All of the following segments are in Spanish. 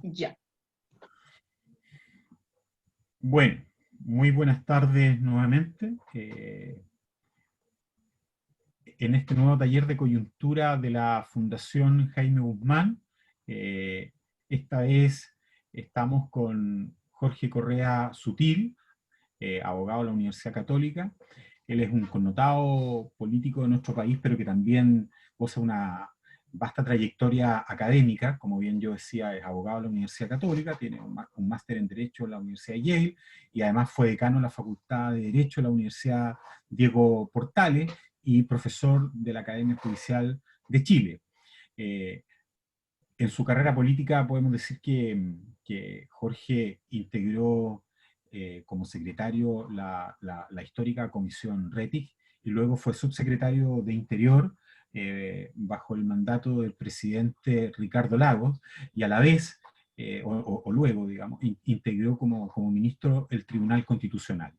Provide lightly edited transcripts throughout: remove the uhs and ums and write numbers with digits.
y ya. Bueno, muy buenas tardes nuevamente. En este nuevo taller de coyuntura de la Fundación Jaime Guzmán, eh, esta vez estamos con Jorge Correa Sutil, abogado de la Universidad Católica. Él es un connotado político de nuestro país, pero que también posee una vasta trayectoria académica. Como bien yo decía, es abogado de la Universidad Católica, tiene un máster en Derecho en la Universidad de Yale, y además fue decano de la Facultad de Derecho de la Universidad Diego Portales y profesor de la Academia Judicial de Chile. Eh, en su carrera política podemos decir que Jorge integró como secretario la histórica Comisión Rettig, y luego fue subsecretario de Interior bajo el mandato del presidente Ricardo Lagos, y a la vez, o luego, digamos, integró como ministro el Tribunal Constitucional.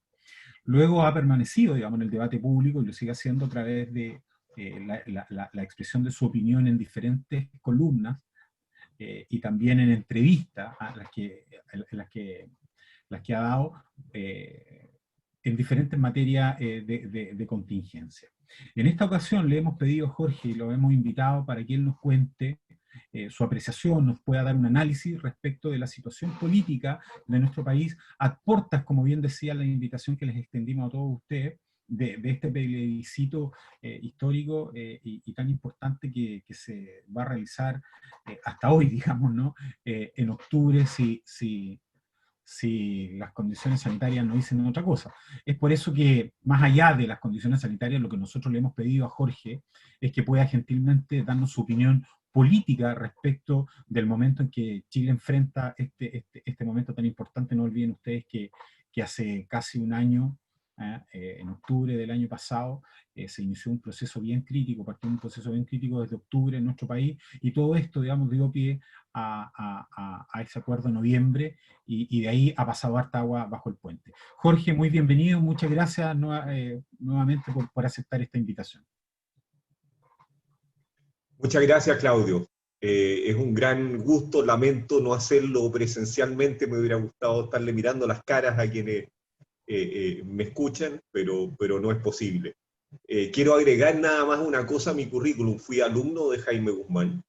Luego ha permanecido, digamos, en el debate público, y lo sigue haciendo a través de la expresión de su opinión en diferentes columnas, y también en entrevistas las que ha dado en diferentes materias de contingencia. En esta ocasión le hemos pedido a Jorge, y lo hemos invitado para que él nos cuente su apreciación, nos pueda dar un análisis respecto de la situación política de nuestro país, a portas, como bien decía la invitación que les extendimos a todos ustedes, de este plebiscito histórico y tan importante que se va a realizar hasta hoy, digamos, ¿no? En octubre, si las condiciones sanitarias no dicen otra cosa. Es por eso que, más allá de las condiciones sanitarias, lo que nosotros le hemos pedido a Jorge es que pueda gentilmente darnos su opinión política respecto del momento en que Chile enfrenta este momento tan importante. No olviden ustedes que hace casi un año, en octubre del año pasado, se inició un proceso bien crítico, partió un proceso bien crítico desde octubre en nuestro país, y todo esto, digamos, dio pie a ese acuerdo en noviembre, y de ahí ha pasado harta agua bajo el puente. Jorge, muy bienvenido, muchas gracias nuevamente por aceptar esta invitación. Muchas gracias, Claudio. Es un gran gusto, lamento no hacerlo presencialmente, me hubiera gustado estarle mirando las caras a quienes me escuchan, pero no es posible. Quiero agregar nada más una cosa a mi currículum. Fui alumno de Jaime Guzmán,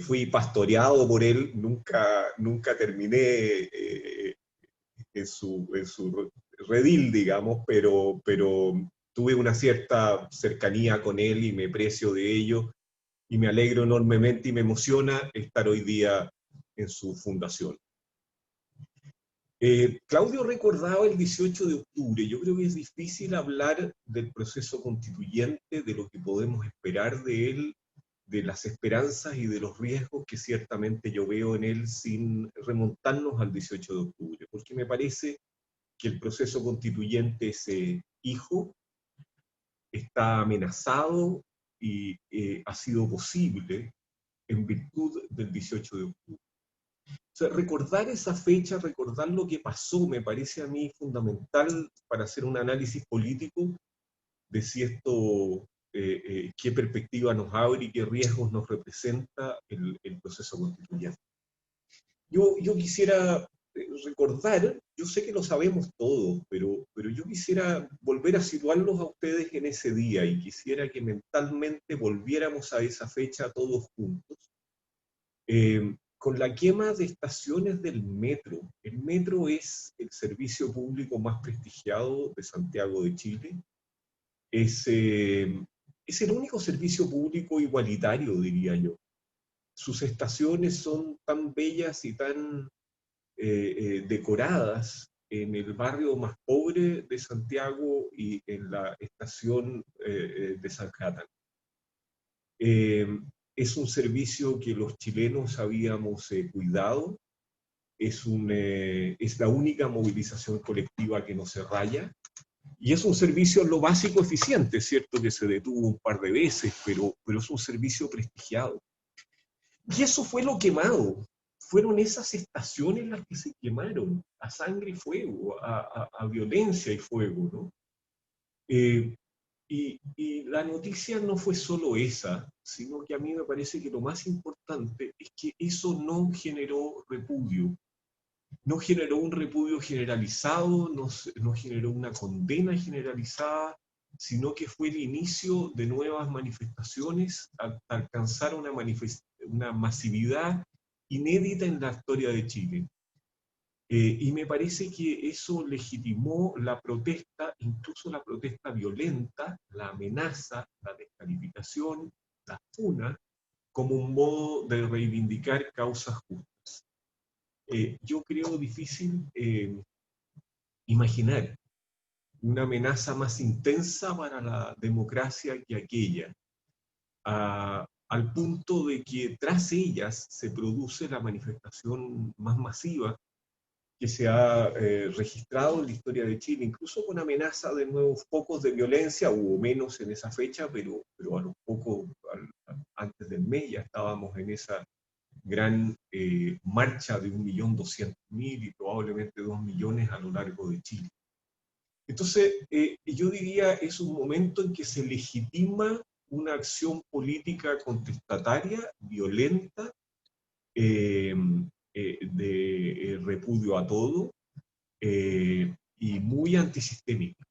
fui pastoreado por él, nunca terminé en su redil, digamos, pero tuve una cierta cercanía con él y me precio de ello, y me alegro enormemente y me emociona estar hoy día en su fundación. Claudio recordaba el 18 de octubre. Yo creo que es difícil hablar del proceso constituyente, de lo que podemos esperar de él, de las esperanzas y de los riesgos que ciertamente yo veo en él, sin remontarnos al 18 de octubre, porque me parece que el proceso constituyente, ese hijo, está amenazado y ha sido posible en virtud del 18 de octubre. O sea, recordar esa fecha, recordar lo que pasó, me parece a mí fundamental para hacer un análisis político de si esto, qué perspectiva nos abre y qué riesgos nos representa el proceso constituyente. Yo quisiera recordar, yo sé que lo sabemos todos, pero yo quisiera volver a situarlos a ustedes en ese día, y quisiera que mentalmente volviéramos a esa fecha todos juntos. Con la quema de estaciones del metro. El metro es el servicio público más prestigiado de Santiago de Chile. Es el único servicio público igualitario, diría yo. Sus estaciones son tan bellas y tan decoradas en el barrio más pobre de Santiago y en la estación de San Catan. Es un servicio que los chilenos habíamos cuidado, es la única movilización colectiva que no se raya, y es un servicio en lo básico eficiente. Es cierto que se detuvo un par de veces, pero es un servicio prestigiado. Y eso fue lo quemado. Fueron esas estaciones las que se quemaron, a sangre y fuego, a violencia y fuego, ¿no? Y la noticia no fue solo esa, sino que a mí me parece que lo más importante es que eso no generó repudio. No generó un repudio generalizado, no generó una condena generalizada, sino que fue el inicio de nuevas manifestaciones hasta alcanzar una masividad inédita en la historia de Chile. Y me parece que eso legitimó la protesta, incluso la protesta violenta, la amenaza, la descalificación, la funa, como un modo de reivindicar causas justas. Yo creo difícil imaginar una amenaza más intensa para la democracia que aquella, al punto de que tras ellas se produce la manifestación más masiva que se ha registrado en la historia de Chile, incluso con amenaza de nuevos focos de violencia. Hubo menos en esa fecha, pero a los pocos, antes del mes, ya estábamos en esa gran marcha de 1.200.000 y probablemente 2 millones a lo largo de Chile. Entonces, yo diría, es un momento en que se legitima una acción política contestataria, violenta, de repudio a todo, y muy antisistémica.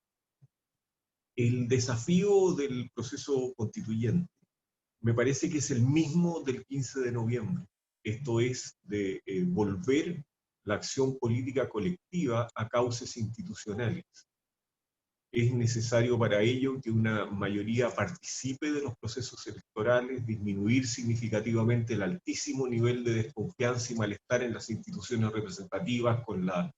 El desafío del proceso constituyente me parece que es el mismo del 15 de noviembre. Esto es de volver la acción política colectiva a cauces institucionales. Es necesario para ello que una mayoría participe de los procesos electorales, disminuir significativamente el altísimo nivel de desconfianza y malestar en las instituciones representativas con la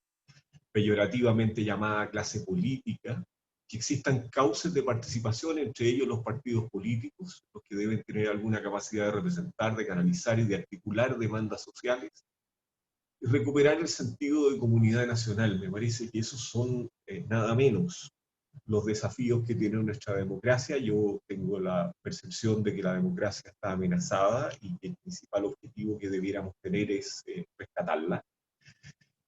peyorativamente llamada clase política, que existan cauces de participación, entre ellos los partidos políticos, los que deben tener alguna capacidad de representar, de canalizar y de articular demandas sociales, y recuperar el sentido de comunidad nacional. Me parece que esos son nada menos los desafíos que tiene nuestra democracia. Yo tengo la percepción de que la democracia está amenazada y que el principal objetivo que debiéramos tener es rescatarla.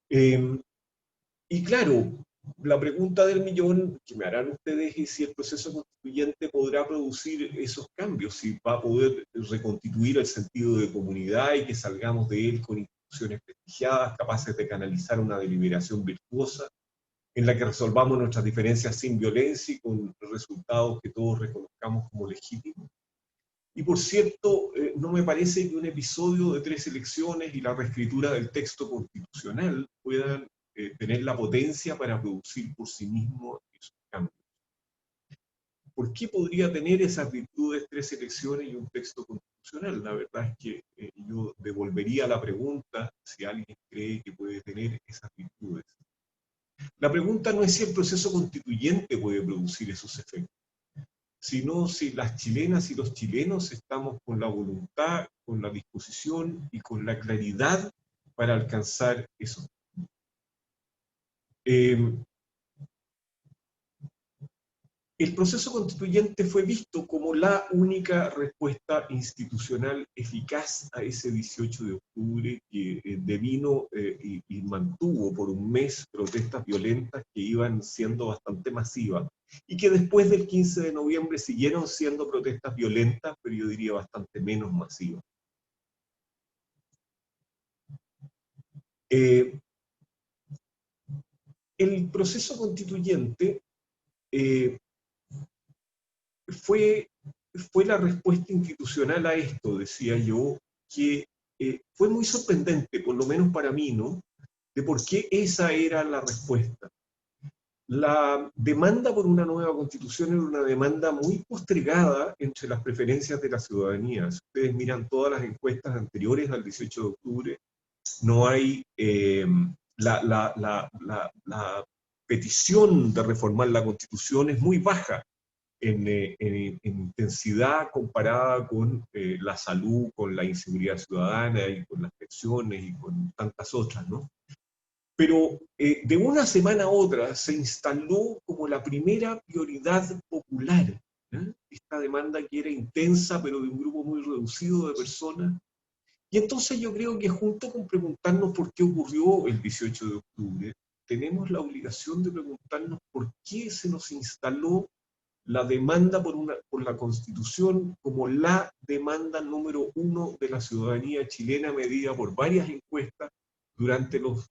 Y claro, la pregunta del millón que me harán ustedes es si el proceso constituyente podrá producir esos cambios, si va a poder reconstituir el sentido de comunidad y que salgamos de él con instituciones prestigiadas, capaces de canalizar una deliberación virtuosa, en la que resolvamos nuestras diferencias sin violencia y con resultados que todos reconozcamos como legítimos. Y por cierto, no me parece que un episodio de 3 elecciones y la reescritura del texto constitucional puedan tener la potencia para producir por sí mismo esos cambios. ¿Por qué podría tener esas virtudes 3 elecciones y un texto constitucional? La verdad es que yo devolvería la pregunta si alguien cree que puede tener esas virtudes. La pregunta no es si el proceso constituyente puede producir esos efectos, sino si las chilenas y los chilenos estamos con la voluntad, con la disposición y con la claridad para alcanzar esos. El proceso constituyente fue visto como la única respuesta institucional eficaz a ese 18 de octubre que devino y mantuvo por un mes protestas violentas que iban siendo bastante masivas y que después del 15 de noviembre siguieron siendo protestas violentas, pero yo diría bastante menos masivas. El proceso constituyente fue la respuesta institucional a esto, decía yo, que fue muy sorprendente, por lo menos para mí, ¿no?, de por qué esa era la respuesta. La demanda por una nueva constitución era una demanda muy postergada entre las preferencias de la ciudadanía. Si ustedes miran todas las encuestas anteriores al 18 de octubre, no hay la petición de reformar la constitución es muy baja en intensidad comparada con la salud, con la inseguridad ciudadana y con las pensiones y con tantas otras, ¿no? Pero de una semana a otra se instaló como la primera prioridad popular, ¿eh?, esta demanda que era intensa, pero de un grupo muy reducido de personas. Y entonces yo creo que junto con preguntarnos por qué ocurrió el 18 de octubre, tenemos la obligación de preguntarnos por qué se nos instaló la demanda por la Constitución como la demanda número uno de la ciudadanía chilena, medida por varias encuestas durante los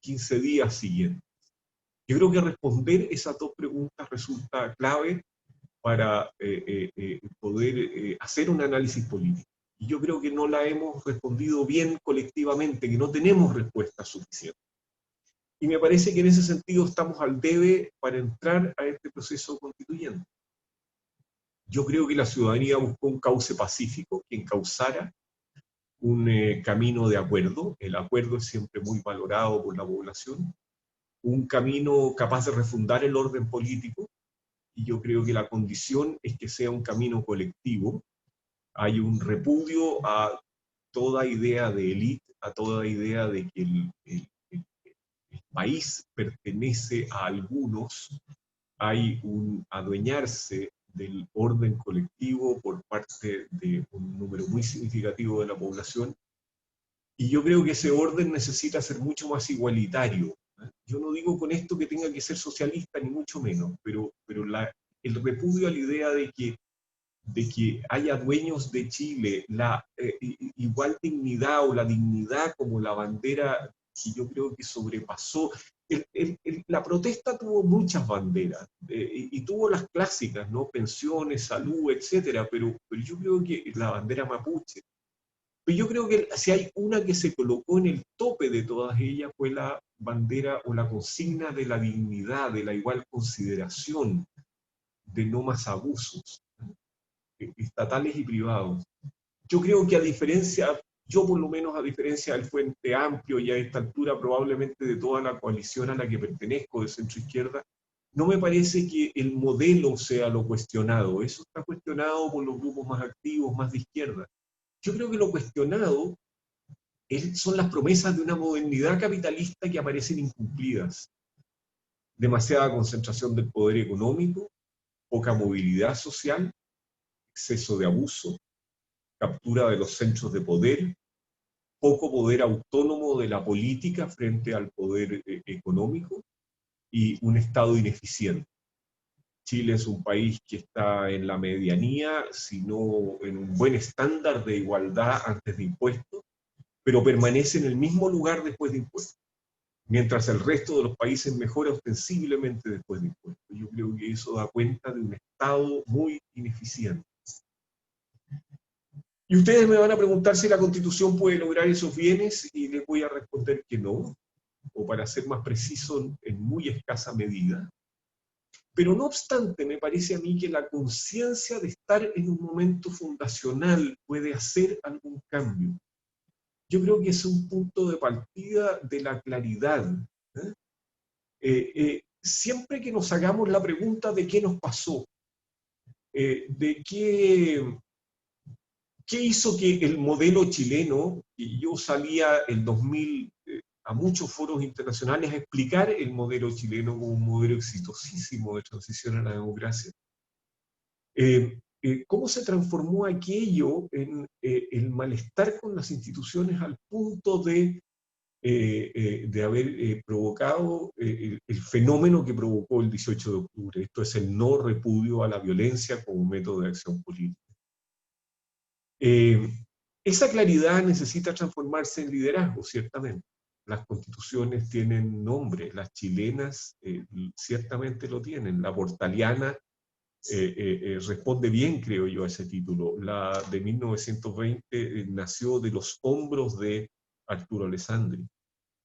15 días siguientes. Yo creo que responder esas dos preguntas resulta clave para poder hacer un análisis político. Y yo creo que no la hemos respondido bien colectivamente, que no tenemos respuestas suficientes. Y me parece que en ese sentido estamos al debe para entrar a este proceso constituyente. Yo creo que la ciudadanía buscó un cauce pacífico que encauzara un camino de acuerdo. El acuerdo es siempre muy valorado por la población. Un camino capaz de refundar el orden político, y yo creo que la condición es que sea un camino colectivo. Hay un repudio a toda idea de élite, a toda idea de que el país pertenece a algunos. Hay un adueñarse del orden colectivo por parte de un número muy significativo de la población, y yo creo que ese orden necesita ser mucho más igualitario. Yo no digo con esto que tenga que ser socialista, ni mucho menos, pero el repudio a la idea de que haya dueños de Chile, la igual dignidad o la dignidad como la bandera que yo creo que sobrepasó. La protesta tuvo muchas banderas y tuvo las clásicas, ¿no? Pensiones, salud, etcétera, pero yo creo que la bandera mapuche. Pero yo creo que si hay una que se colocó en el tope de todas ellas fue la bandera o la consigna de la dignidad, de la igual consideración, de no más abusos estatales y privados. Yo creo que yo por lo menos a diferencia del Frente Amplio y a esta altura probablemente de toda la coalición a la que pertenezco de centro izquierda, no me parece que el modelo sea lo cuestionado. Eso está cuestionado por los grupos más activos, más de izquierda. Yo creo que lo cuestionado son las promesas de una modernidad capitalista que aparecen incumplidas. Demasiada concentración del poder económico, poca movilidad social, exceso de abuso, captura de los centros de poder, poco poder autónomo de la política frente al poder económico y un Estado ineficiente. Chile es un país que está en la medianía, sino en un buen estándar de igualdad antes de impuestos, pero permanece en el mismo lugar después de impuestos, mientras el resto de los países mejora ostensiblemente después de impuestos. Yo creo que eso da cuenta de un Estado muy ineficiente. Y ustedes me van a preguntar si la Constitución puede lograr esos bienes, y les voy a responder que no, o para ser más preciso, en muy escasa medida. Pero no obstante, me parece a mí que la conciencia de estar en un momento fundacional puede hacer algún cambio. Yo creo que es un punto de partida de la claridad. Siempre que nos hagamos la pregunta de qué nos pasó, de qué hizo que el modelo chileno, y yo salía el 2000 a muchos foros internacionales a explicar el modelo chileno como un modelo exitosísimo de transición a la democracia, ¿cómo se transformó aquello en el malestar con las instituciones al punto de haber provocado el fenómeno que provocó el 18 de octubre? Esto es el no repudio a la violencia como método de acción política. Esa claridad necesita transformarse en liderazgo, ciertamente. Las constituciones tienen nombre, las chilenas ciertamente lo tienen. La portaliana responde bien, creo yo, a ese título. La de 1920 nació de los hombros de Arturo Alessandri.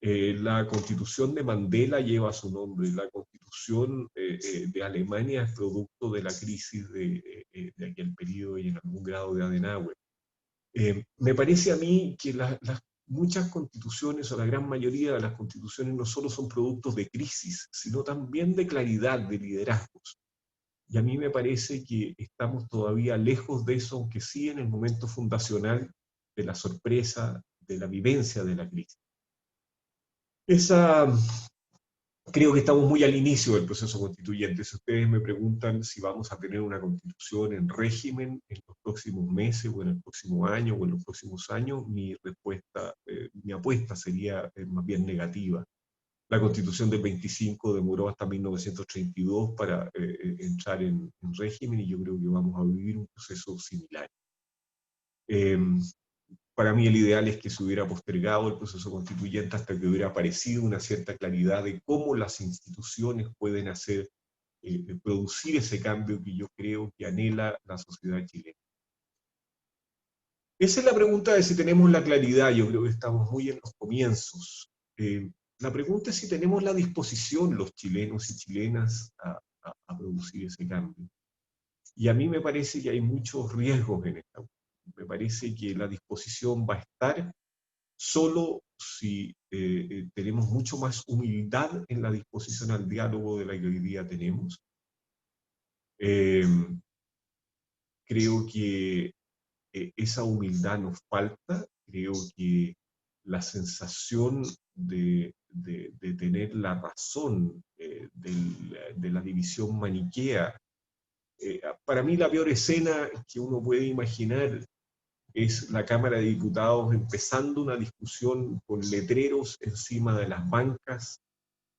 La constitución de Mandela lleva su nombre. La constitución de Alemania es producto de la crisis de aquel periodo y en algún grado de Adenauer. Me parece a mí que muchas constituciones, o la gran mayoría de las constituciones, no solo son productos de crisis, sino también de claridad, de liderazgos. Y a mí me parece que estamos todavía lejos de eso, aunque sí en el momento fundacional de la sorpresa, de la vivencia de la crisis. Creo que estamos muy al inicio del proceso constituyente. Si ustedes me preguntan si vamos a tener una constitución en régimen en los próximos meses, o en el próximo año, o en los próximos años, mi respuesta, mi apuesta sería más bien negativa. La Constitución del 25 demoró hasta 1932 para entrar en régimen, y yo creo que vamos a vivir un proceso similar. Para mí el ideal es que se hubiera postergado el proceso constituyente hasta que hubiera aparecido una cierta claridad de cómo las instituciones pueden hacer, producir ese cambio que yo creo que anhela la sociedad chilena. Esa es la pregunta de si tenemos la claridad. Yo creo que estamos muy en los comienzos. La pregunta es si tenemos la disposición, los chilenos y chilenas, a producir ese cambio. Y a mí me parece que hay muchos riesgos en esta. Me parece que la disposición va a estar solo si tenemos mucho más humildad en la disposición al diálogo de la que hoy día tenemos. Creo que esa humildad nos falta. Creo que la sensación de tener la razón de la división maniquea, para mí la peor escena que uno puede imaginar es la Cámara de Diputados empezando una discusión con letreros encima de las bancas,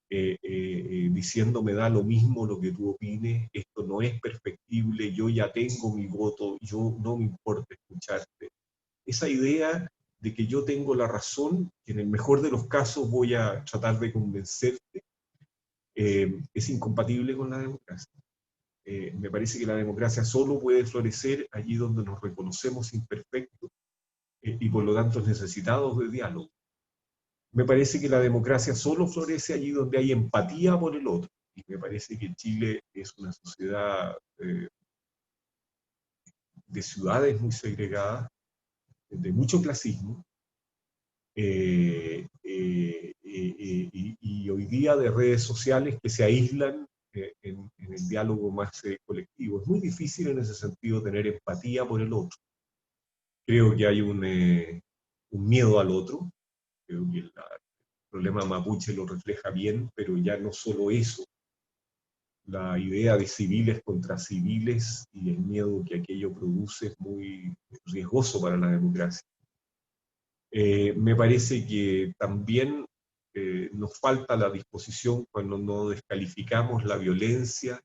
diciendo me da lo mismo lo que tú opines, esto no es perfectible, yo ya tengo mi voto, yo no me importa escucharte. Esa idea de que yo tengo la razón, que en el mejor de los casos voy a tratar de convencerte, es incompatible con la democracia. Me parece que la democracia solo puede florecer allí donde nos reconocemos imperfectos, y por lo tanto necesitados de diálogo. Me parece que la democracia solo florece allí donde hay empatía por el otro. Y me parece que Chile es una sociedad de ciudades muy segregadas, de mucho clasismo, y hoy día de redes sociales que se aíslan en el diálogo más colectivo. Es muy difícil en ese sentido tener empatía por el otro. Creo que hay un miedo al otro. Creo que el problema mapuche lo refleja bien, pero ya no solo eso. La idea de civiles contra civiles y el miedo que aquello produce es muy riesgoso para la democracia. Me parece que también nos falta la disposición cuando no descalificamos la violencia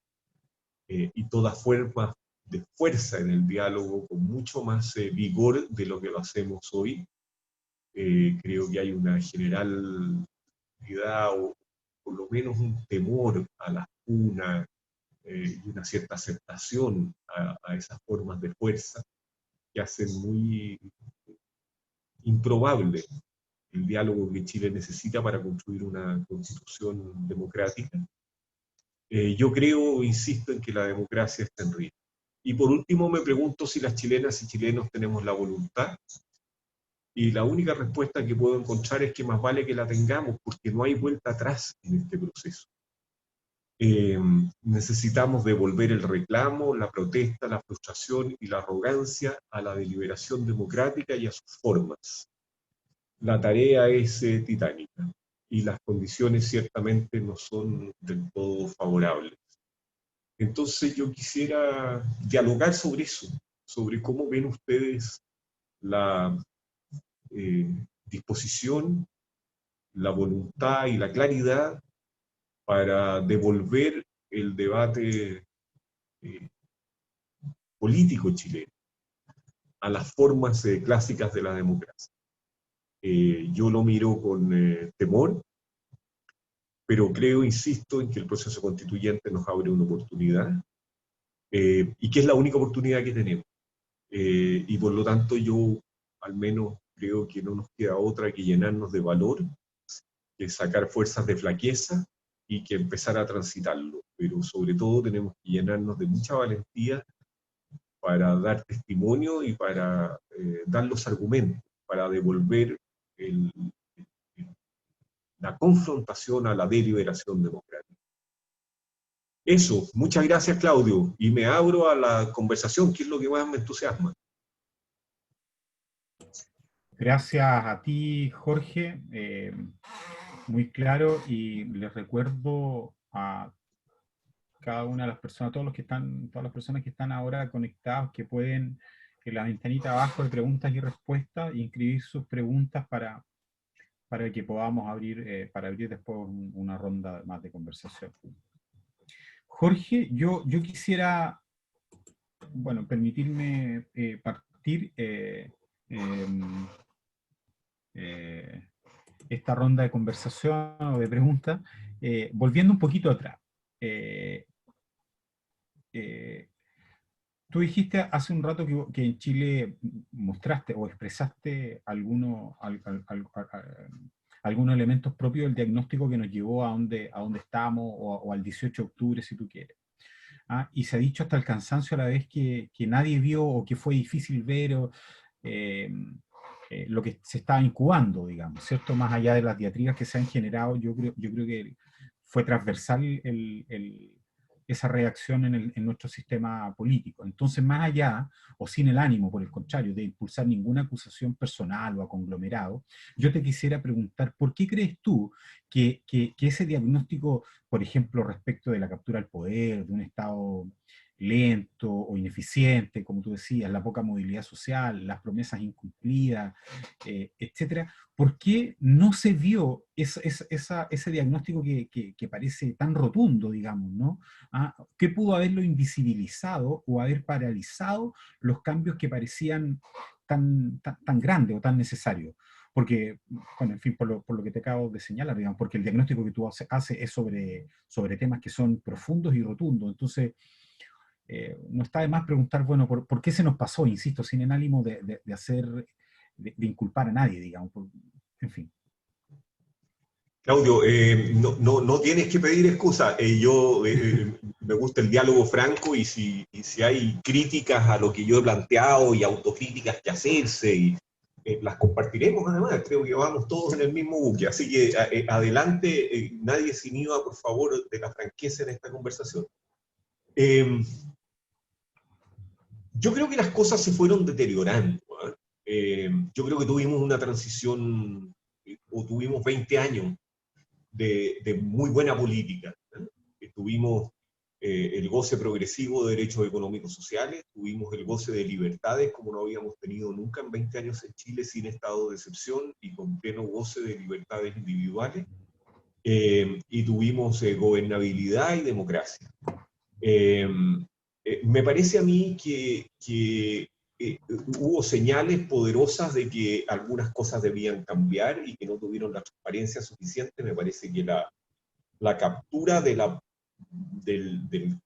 y toda forma de fuerza en el diálogo con mucho más vigor de lo que lo hacemos hoy. Creo que hay una generalidad o por lo menos un temor a la puna y una cierta aceptación a esas formas de fuerza que hacen muy improbable el diálogo que Chile necesita para construir una constitución democrática. Yo creo, insisto, en que la democracia está en riesgo. Y por último me pregunto si las chilenas y chilenos tenemos la voluntad, y la única respuesta que puedo encontrar es que más vale que la tengamos, porque no hay vuelta atrás en este proceso. Necesitamos devolver el reclamo, la protesta, la frustración y la arrogancia a la deliberación democrática y a sus formas. La tarea es titánica y las condiciones ciertamente no son del todo favorables. Entonces yo quisiera dialogar sobre eso, sobre cómo ven ustedes la disposición, la voluntad y la claridad para devolver el debate político chileno a las formas clásicas de la democracia. Yo lo miro con temor, pero creo, insisto, en que el proceso constituyente nos abre una oportunidad, y que es la única oportunidad que tenemos. Y por lo tanto yo al menos creo que no nos queda otra que llenarnos de valor, que sacar fuerzas de flaqueza y que empezar a transitarlo. Pero sobre todo tenemos que llenarnos de mucha valentía para dar testimonio y para dar los argumentos, para devolver la confrontación a la deliberación democrática. Eso, muchas gracias Claudio, y me abro a la conversación, que es lo que más me entusiasma. Gracias a ti, Jorge. Muy claro, y les recuerdo a cada una de las personas, todas las personas que están ahora conectados, que pueden en la ventanita abajo de preguntas y respuestas inscribir sus preguntas para para que podamos para abrir después una ronda más de conversación. Jorge, yo quisiera, bueno, permitirme partir em, eh, esta ronda de conversación o de preguntas, volviendo un poquito atrás. Eh, eh, Tú dijiste hace un rato que en Chile mostraste o expresaste algunos elementos propios del diagnóstico que nos llevó a donde estamos o al 18 de octubre, si tú quieres. ¿Ah? Y se ha dicho hasta el cansancio a la vez que nadie vio o que fue difícil ver eh, lo que se estaba incubando, digamos, ¿cierto? Más allá de las diatribas que se han generado, yo creo que fue transversal esa reacción en nuestro sistema político. Entonces, más allá, o sin el ánimo, por el contrario, de impulsar ninguna acusación personal o a conglomerado, yo te quisiera preguntar, ¿por qué crees tú que ese diagnóstico, por ejemplo, respecto de la captura del poder, de un Estado lento o ineficiente, como tú decías, la poca movilidad social, las promesas incumplidas, etcétera, ¿por qué no se vio ese diagnóstico que parece tan rotundo, digamos, ¿no? ¿Ah? ¿Qué pudo haberlo invisibilizado o haber paralizado los cambios que parecían tan grandes o tan necesarios? Porque, bueno, en fin, por lo que te acabo de señalar, digamos, porque el diagnóstico que tú haces es sobre temas que son profundos y rotundos. Entonces, no está de más preguntar, bueno, ¿por qué se nos pasó? Insisto, sin el ánimo de inculpar a nadie, digamos. En fin. Claudio, no tienes que pedir excusa. Me gusta el diálogo franco y si hay críticas a lo que yo he planteado y autocríticas que hacerse, las compartiremos además. Creo que vamos todos en el mismo buque. Así que adelante, nadie sin IVA, por favor, de la franqueza en esta conversación. Yo creo que las cosas se fueron deteriorando. Yo creo que tuvimos una transición, o tuvimos 20 años de muy buena política. Tuvimos el goce progresivo de derechos económicos sociales, tuvimos el goce de libertades como no habíamos tenido nunca en 20 años en Chile, sin estado de excepción y con pleno goce de libertades individuales, y tuvimos gobernabilidad y democracia. Me parece a mí que hubo señales poderosas de que algunas cosas debían cambiar y que no tuvieron la transparencia suficiente. Me parece que la captura del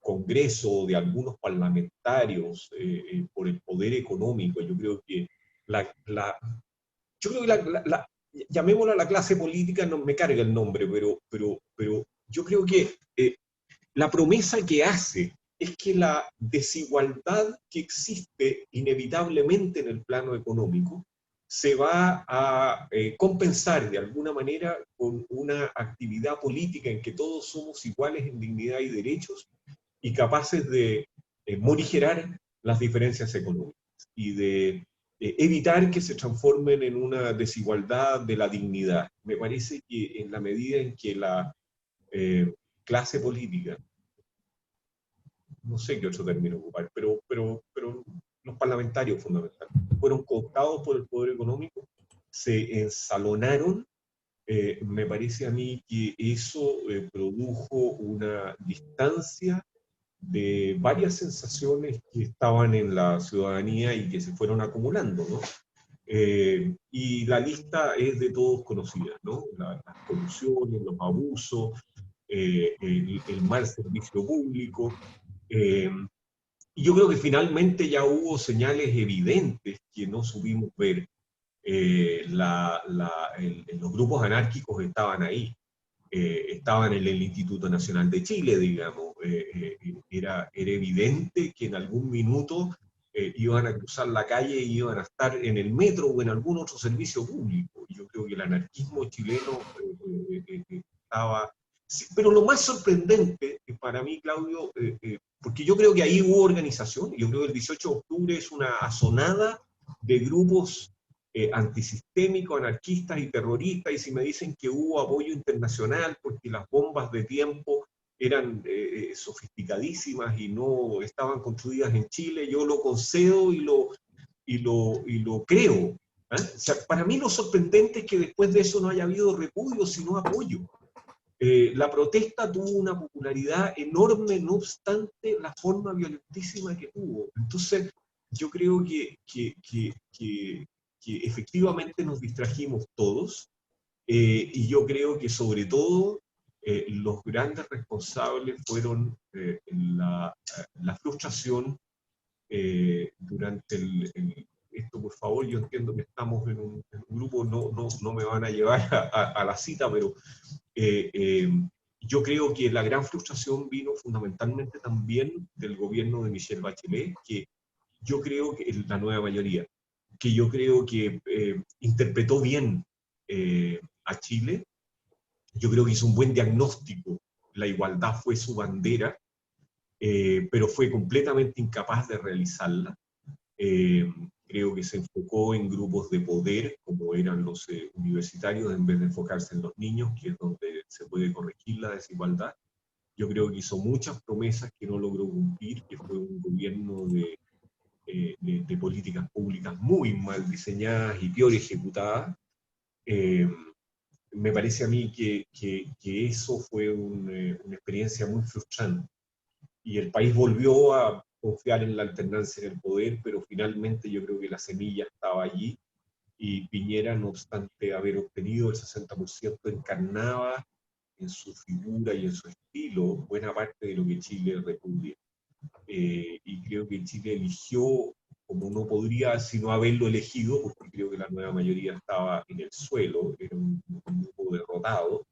Congreso, de algunos parlamentarios por el poder económico, yo creo que llamémosla la clase política, no me carga el nombre, pero yo creo que la promesa que hace es que la desigualdad que existe inevitablemente en el plano económico se va a compensar de alguna manera con una actividad política en que todos somos iguales en dignidad y derechos y capaces de morigerar las diferencias económicas y de evitar que se transformen en una desigualdad de la dignidad. Me parece que en la medida en que la clase política, no sé qué otro término ocupar, pero los parlamentarios fundamentalmente, fueron cooptados por el poder económico, se ensalonaron, me parece a mí que eso produjo una distancia de varias sensaciones que estaban en la ciudadanía y que se fueron acumulando, ¿no? Y la lista es de todos conocida, ¿no? Las corrupciones, los abusos, el mal servicio público. Eh, y yo creo que finalmente ya hubo señales evidentes que no supimos ver. Los grupos anárquicos estaban ahí, estaban en el Instituto Nacional de Chile, digamos. Era evidente que en algún minuto iban a cruzar la calle y iban a estar en el metro o en algún otro servicio público. Yo creo que el anarquismo chileno estaba... Sí, pero lo más sorprendente para mí, Claudio, porque yo creo que ahí hubo organización, yo creo que el 18 de octubre es una asonada de grupos antisistémicos, anarquistas y terroristas, y si me dicen que hubo apoyo internacional porque las bombas de tiempo eran sofisticadísimas y no estaban construidas en Chile, yo lo concedo y lo creo. ¿Ah? O sea, para mí lo sorprendente es que después de eso no haya habido repudio, sino apoyo. La protesta tuvo una popularidad enorme, no obstante la forma violentísima que tuvo. Entonces, yo creo que efectivamente nos distrajimos todos, y yo creo que sobre todo los grandes responsables fueron la frustración durante esto. Por favor, yo entiendo que estamos en un grupo, no me van a llevar a la cita, pero eh, eh, yo creo que la gran frustración vino fundamentalmente también del gobierno de Michelle Bachelet, que yo creo que es la nueva mayoría, que yo creo que interpretó bien a Chile. Yo creo que hizo un buen diagnóstico, la igualdad fue su bandera, pero fue completamente incapaz de realizarla. Eh, Creo que se enfocó en grupos de poder, como eran los universitarios, en vez de enfocarse en los niños, que es donde se puede corregir la desigualdad. Yo creo que hizo muchas promesas que no logró cumplir, que fue un gobierno de políticas públicas muy mal diseñadas y peor ejecutadas. Eh, Me parece a mí que eso fue una experiencia muy frustrante. Y el país volvió a confiar en la alternancia en el poder, pero finalmente yo creo que la semilla estaba allí, y Piñera, no obstante haber obtenido el 60%, encarnaba en su figura y en su estilo buena parte de lo que Chile repudia. Y creo que Chile eligió, como no podría sino haberlo elegido, porque creo que la nueva mayoría estaba en el suelo, era un grupo derrotado,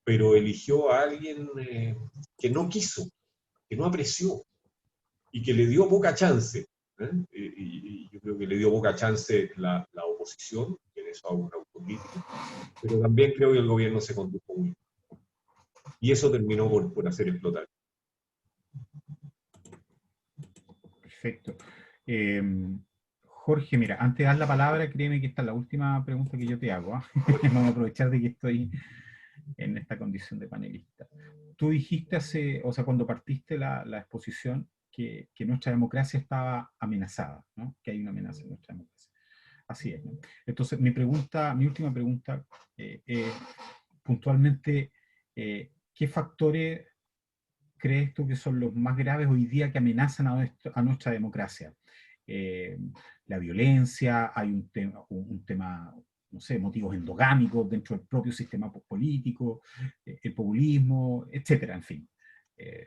pero eligió a alguien que no quiso, que no apreció, y que le dio poca chance. ¿Eh? Y yo creo que le dio poca chance la oposición, que en eso hago una autocrítica, pero también creo que el gobierno se condujo muy bien. Y eso terminó por hacer explotar. Perfecto. Jorge, mira, antes de dar la palabra, créeme que esta es la última pregunta que yo te hago. Vamos a aprovechar de que estoy en esta condición de panelista. Tú dijiste o sea, cuando partiste la exposición, que nuestra democracia estaba amenazada, ¿no? Que hay una amenaza en nuestra democracia. Así es, ¿no? Entonces, mi última pregunta es puntualmente, ¿qué factores crees tú que son los más graves hoy día que amenazan a nuestra democracia? Eh, la violencia, hay un tema, no sé, motivos endogámicos dentro del propio sistema político, el populismo, etcétera, en fin.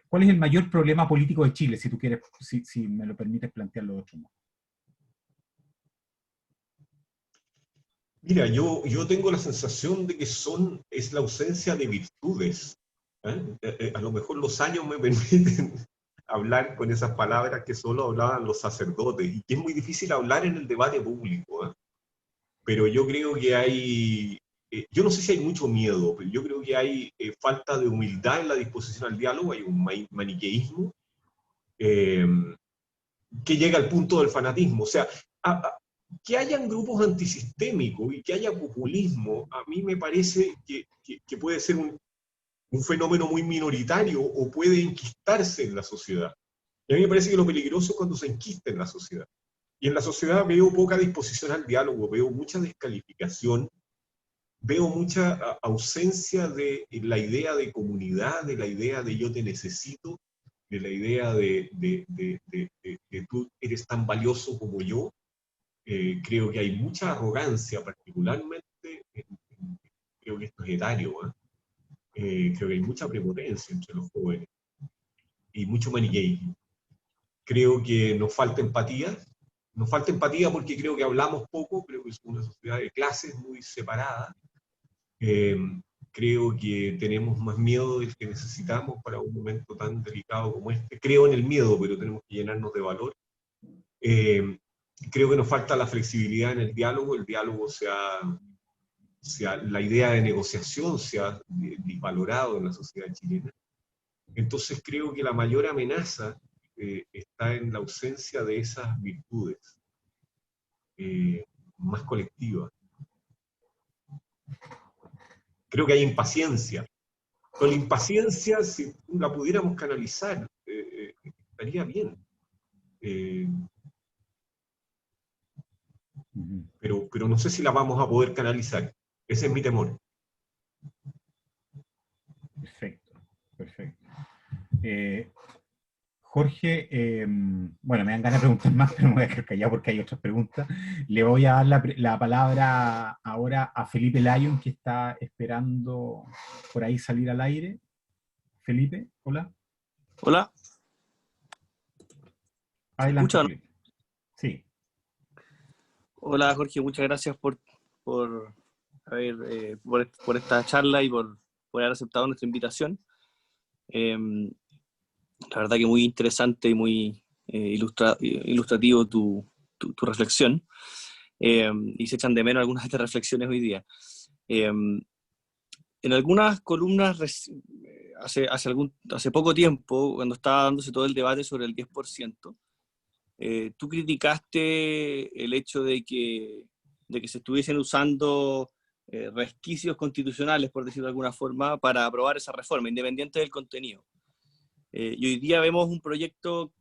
¿Cuál es el mayor problema político de Chile, si tú quieres, si me lo permites plantearlo de otro modo? Mira, yo tengo la sensación de que es la ausencia de virtudes. ¿Eh? A lo mejor los años me permiten hablar con esas palabras que solo hablaban los sacerdotes, y que es muy difícil hablar en el debate público. ¿Eh? Pero yo creo que hay, yo no sé si hay mucho miedo, pero yo creo que hay falta de humildad en la disposición al diálogo, hay un maniqueísmo eh, que llega al punto del fanatismo. O sea, que hayan grupos antisistémicos y que haya populismo, a mí me parece que puede ser un fenómeno muy minoritario, o puede enquistarse en la sociedad. Y a mí me parece que lo peligroso es cuando se enquista en la sociedad. Y en la sociedad veo poca disposición al diálogo, veo mucha descalificación, veo mucha ausencia de la idea de comunidad, de la idea de yo te necesito, de la idea de tú eres tan valioso como yo. Creo que hay mucha arrogancia, particularmente, creo que esto es etario, ¿eh? Creo que hay mucha prepotencia entre los jóvenes y mucho maniqueísmo. Creo que nos falta empatía porque creo que hablamos poco, creo que es una sociedad de clases muy separada. Eh, Creo que tenemos más miedo del que necesitamos para un momento tan delicado como este. Creo en el miedo, pero tenemos que llenarnos de valor. Eh, Creo que nos falta la flexibilidad en el diálogo. El diálogo la idea de negociación se ha disvalorado en la sociedad chilena. Entonces creo que la mayor amenaza está en la ausencia de esas virtudes eh, más colectivas. Creo que hay impaciencia. Con la impaciencia, si la pudiéramos canalizar, estaría bien. pero no sé si la vamos a poder canalizar. Ese es mi temor. Perfecto, perfecto. Jorge, bueno, me dan ganas de preguntar más, pero me voy a quedar callado porque hay otras preguntas. Le voy a dar la palabra ahora a Felipe Lyon, que está esperando por ahí salir al aire. Felipe, hola. Hola. Adelante, ¿Escucha, no? Felipe. Sí. Hola, Jorge, muchas gracias por esta charla y por haber aceptado nuestra invitación. La verdad que muy interesante y muy ilustrativo tu reflexión. Y se echan de menos algunas de estas reflexiones hoy día. En algunas columnas, hace poco tiempo, cuando estaba dándose todo el debate sobre el 10%, tú criticaste el hecho de que se estuviesen usando resquicios constitucionales, por decirlo de alguna forma, para aprobar esa reforma, independiente del contenido. Y hoy día vemos un proyecto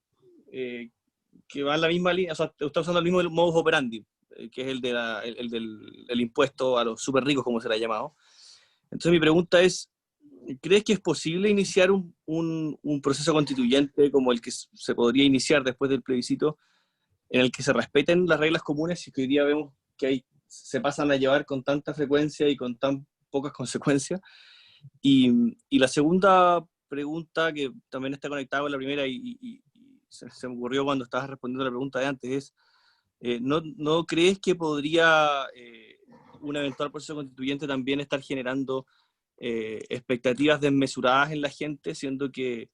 que va en la misma línea, o sea, está usando el mismo modus operandi, que es el del impuesto a los súper ricos, como se le ha llamado. Entonces mi pregunta es, ¿crees que es posible iniciar un proceso constituyente como el que se podría iniciar después del plebiscito, en el que se respeten las reglas comunes y que hoy día vemos que se pasan a llevar con tanta frecuencia y con tan pocas consecuencias? Y la segunda pregunta, que también está conectada con la primera y se me ocurrió cuando estabas respondiendo a la pregunta de antes, es, ¿no crees que podría un eventual proceso constituyente también estar generando expectativas desmesuradas en la gente, siendo que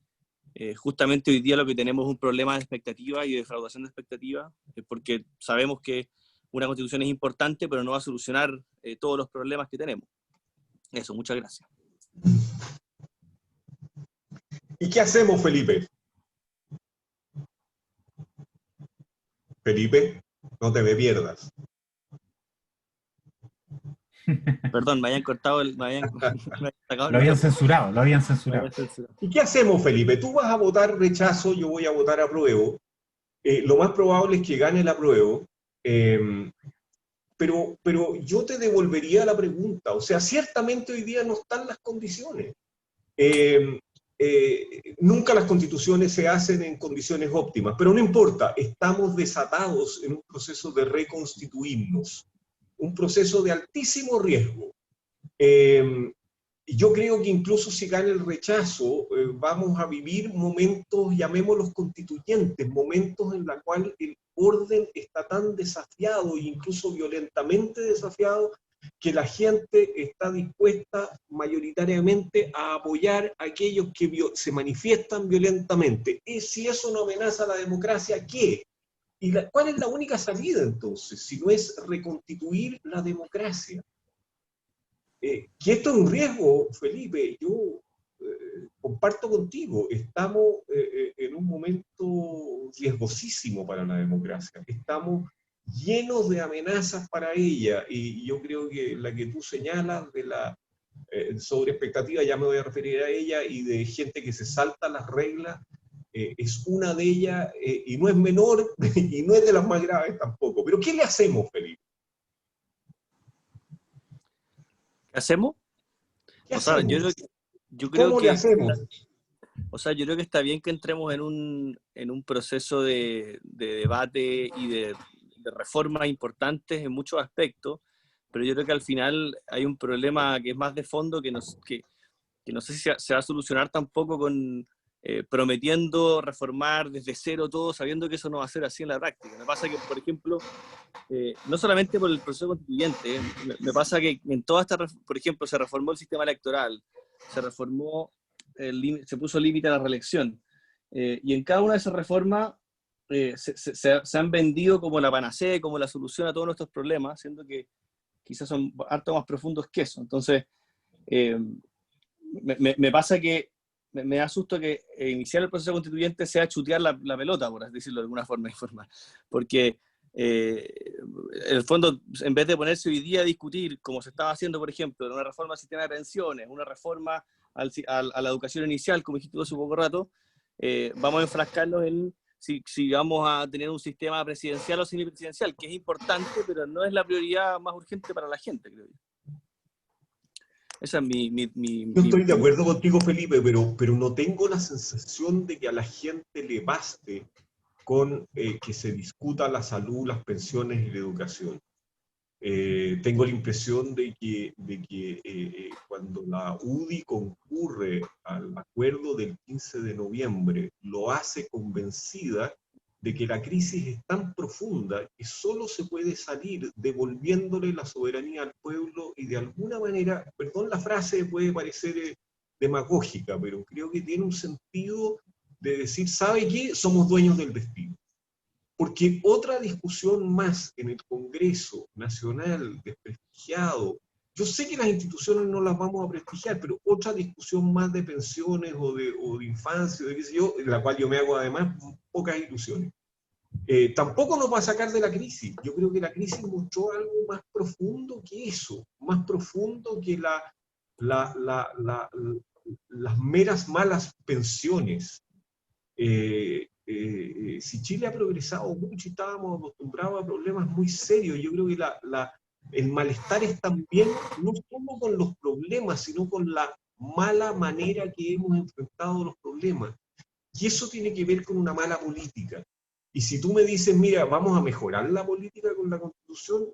justamente hoy día lo que tenemos es un problema de expectativa y de defraudación de expectativa, porque sabemos que una constitución es importante, pero no va a solucionar todos los problemas que tenemos? Eso, muchas gracias. ¿Y qué hacemos, Felipe? Felipe, no te me pierdas. Perdón, me habían cortado me habían sacado el Lo habían micrófono. censurado, lo habían Me censurado. habían censurado. ¿Y qué hacemos, Felipe? Tú vas a votar rechazo, yo voy a votar apruebo. Lo más probable es que gane el apruebo. Pero yo te devolvería la pregunta. O sea, ciertamente hoy día no están las condiciones. Nunca las constituciones se hacen en condiciones óptimas, pero no importa, estamos desatados en un proceso de reconstituirnos, un proceso de altísimo riesgo. Yo creo que incluso si gana el rechazo, vamos a vivir momentos, llamémoslos constituyentes, momentos en los cuales el orden está tan desafiado e incluso violentamente desafiado, que la gente está dispuesta mayoritariamente a apoyar a aquellos que se manifiestan violentamente. Y si eso no amenaza a la democracia, ¿qué? ¿Y cuál es la única salida entonces? Si no es reconstituir la democracia. Que esto es un riesgo, Felipe, yo comparto contigo, estamos en un momento riesgosísimo para la democracia, estamos llenos de amenazas para ella, y yo creo que la que tú señalas de la sobre expectativa, ya me voy a referir a ella, y de gente que se salta las reglas, es una de ellas, y no es menor, y no es de las más graves tampoco. Pero ¿qué le hacemos, Felipe? ¿Qué hacemos? ¿Qué O sea, hacemos? yo creo ¿Cómo le hacemos? O sea, yo creo que está bien que entremos en un proceso de debate y de reformas importantes en muchos aspectos, pero yo creo que al final hay un problema que es más de fondo que no sé si se va a solucionar tampoco con prometiendo reformar desde cero todo, sabiendo que eso no va a ser así en la práctica. Me pasa que, por ejemplo, no solamente por el proceso constituyente, me pasa que en toda esta, por ejemplo, se reformó el sistema electoral, se reformó, se puso límite a la reelección, y en cada una de esas reformas se han vendido como la panacea, como la solución a todos nuestros problemas, siendo que quizás son harto más profundos que eso. Entonces, me pasa que me da susto que iniciar el proceso constituyente sea chutear la pelota, por así decirlo de alguna forma informal, porque en el fondo, en vez de ponerse hoy día a discutir, como se estaba haciendo, por ejemplo, una reforma al sistema de pensiones, una reforma a la educación inicial, como dijiste tú hace poco rato, vamos a enfrascarnos en si vamos a tener un sistema presidencial o semipresidencial, que es importante, pero no es la prioridad más urgente para la gente, creo yo. Esa es Yo estoy de acuerdo contigo, Felipe, pero no tengo la sensación de que a la gente le baste con que se discuta la salud, las pensiones y la educación. Tengo la impresión de que cuando la UDI concurre al acuerdo del 15 de noviembre, lo hace convencida de que la crisis es tan profunda que solo se puede salir devolviéndole la soberanía al pueblo y de alguna manera, perdón la frase puede parecer demagógica, pero creo que tiene un sentido de decir, ¿sabe qué? Somos dueños del destino. Porque otra discusión más en el Congreso Nacional desprestigiado, yo sé que las instituciones no las vamos a prestigiar, pero otra discusión más de pensiones o de infancia, de qué sé yo, en la cual yo me hago además pocas ilusiones. Tampoco nos va a sacar de la crisis. Yo creo que la crisis mostró algo más profundo que eso, más profundo que las meras malas pensiones. Si Chile ha progresado mucho y estábamos acostumbrados a problemas muy serios, yo creo que el malestar es también no solo con los problemas, sino con la mala manera que hemos enfrentado los problemas. Y eso tiene que ver con una mala política. Y si tú me dices, mira, vamos a mejorar la política con la Constitución,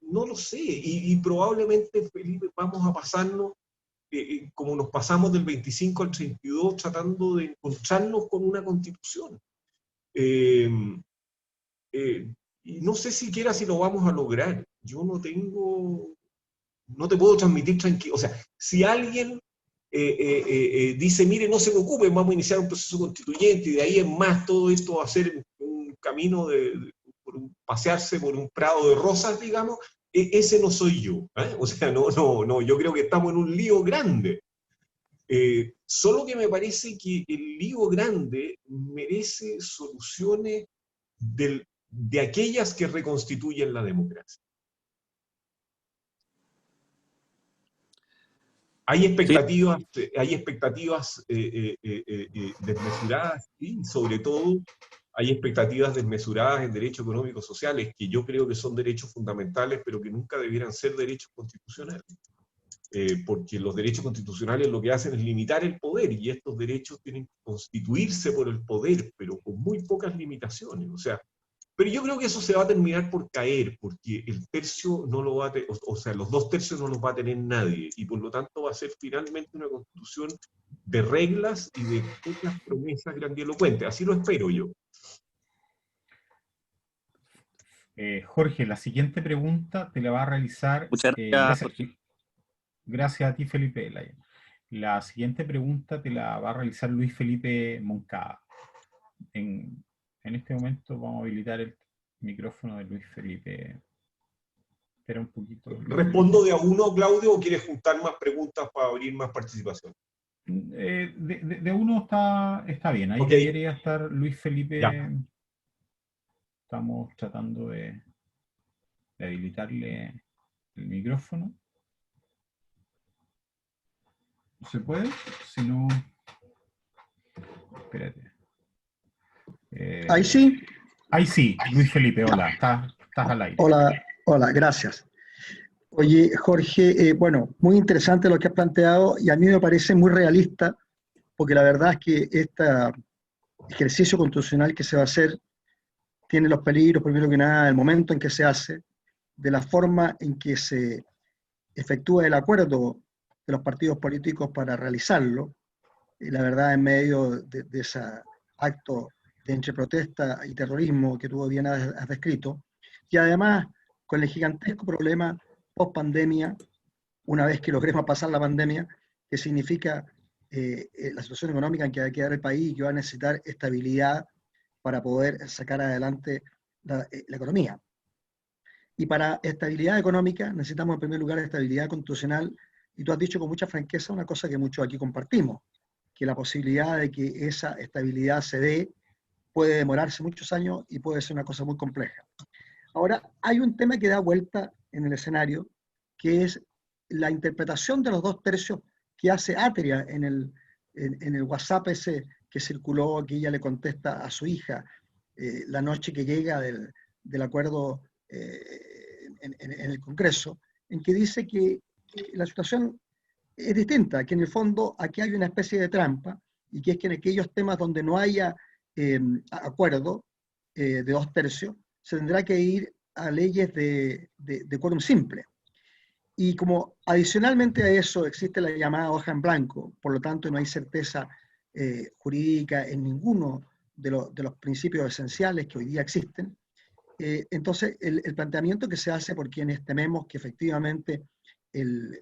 no lo sé. Y probablemente, Felipe, vamos a pasarnos como nos pasamos del 25 al 32 tratando de encontrarnos con una Constitución. Y no sé siquiera si lo vamos a lograr. Yo no te puedo transmitir tranquilo. O sea, si alguien dice, mire, no se preocupen, vamos a iniciar un proceso constituyente y de ahí en más todo esto va a ser un camino pasearse por un prado de rosas, digamos, ese no soy yo. O sea, no, yo creo que estamos en un lío grande. Solo que me parece que el lío grande merece soluciones de aquellas que reconstituyen la democracia. Hay expectativas desmesuradas y sobre todo hay expectativas desmesuradas en derechos económicos sociales que yo creo que son derechos fundamentales pero que nunca debieran ser derechos constitucionales. Porque los derechos constitucionales lo que hacen es limitar el poder y estos derechos tienen que constituirse por el poder, pero con muy pocas limitaciones. O sea, pero yo creo que eso se va a terminar por caer, porque el tercio no lo va a tener, o sea, los 2/3 no los va a tener nadie, y por lo tanto va a ser finalmente una constitución de reglas y de pocas promesas grandilocuentes. Así lo espero yo. Jorge, la siguiente pregunta te la va a realizar... Muchas gracias, Jorge. Gracias a ti, Felipe. La siguiente pregunta te la va a realizar Luis Felipe Moncada. En este momento vamos a habilitar el micrófono de Luis Felipe. Espera un poquito. ¿Respondo de a uno, Claudio, o quieres juntar más preguntas para abrir más participación? De uno está bien. Ahí Okay. debería estar Luis Felipe. Ya. Estamos tratando de habilitarle el micrófono. ¿Se puede? Si no... Espérate. Ahí sí. Ahí sí, Luis Felipe, hola, estás al aire. Hola, gracias. Oye, Jorge, bueno, muy interesante lo que has planteado y a mí me parece muy realista, porque la verdad es que este ejercicio constitucional que se va a hacer tiene los peligros, primero que nada, del momento en que se hace, de la forma en que se efectúa el acuerdo de los partidos políticos para realizarlo, y la verdad en medio de ese acto de entre protesta y terrorismo que tú bien has descrito, y además con el gigantesco problema post-pandemia, una vez que logremos pasar la pandemia, que significa la situación económica en que va a quedar el país y que va a necesitar estabilidad para poder sacar adelante la economía. Y para estabilidad económica necesitamos en primer lugar estabilidad constitucional, y tú has dicho con mucha franqueza una cosa que muchos aquí compartimos, que la posibilidad de que esa estabilidad se dé puede demorarse muchos años y puede ser una cosa muy compleja. Ahora, hay un tema que da vuelta en el escenario, que es la interpretación de los 2/3 que hace Atria en el WhatsApp ese que circuló, que ella le contesta a su hija, la noche que llega del acuerdo en el Congreso, en que dice que la situación es distinta, que en el fondo aquí hay una especie de trampa, y que es que en aquellos temas donde no haya acuerdo de 2/3, se tendrá que ir a leyes de quórum simple. Y como adicionalmente a eso existe la llamada hoja en blanco, por lo tanto no hay certeza jurídica en ninguno de los principios esenciales que hoy día existen, entonces el planteamiento que se hace por quienes tememos que efectivamente el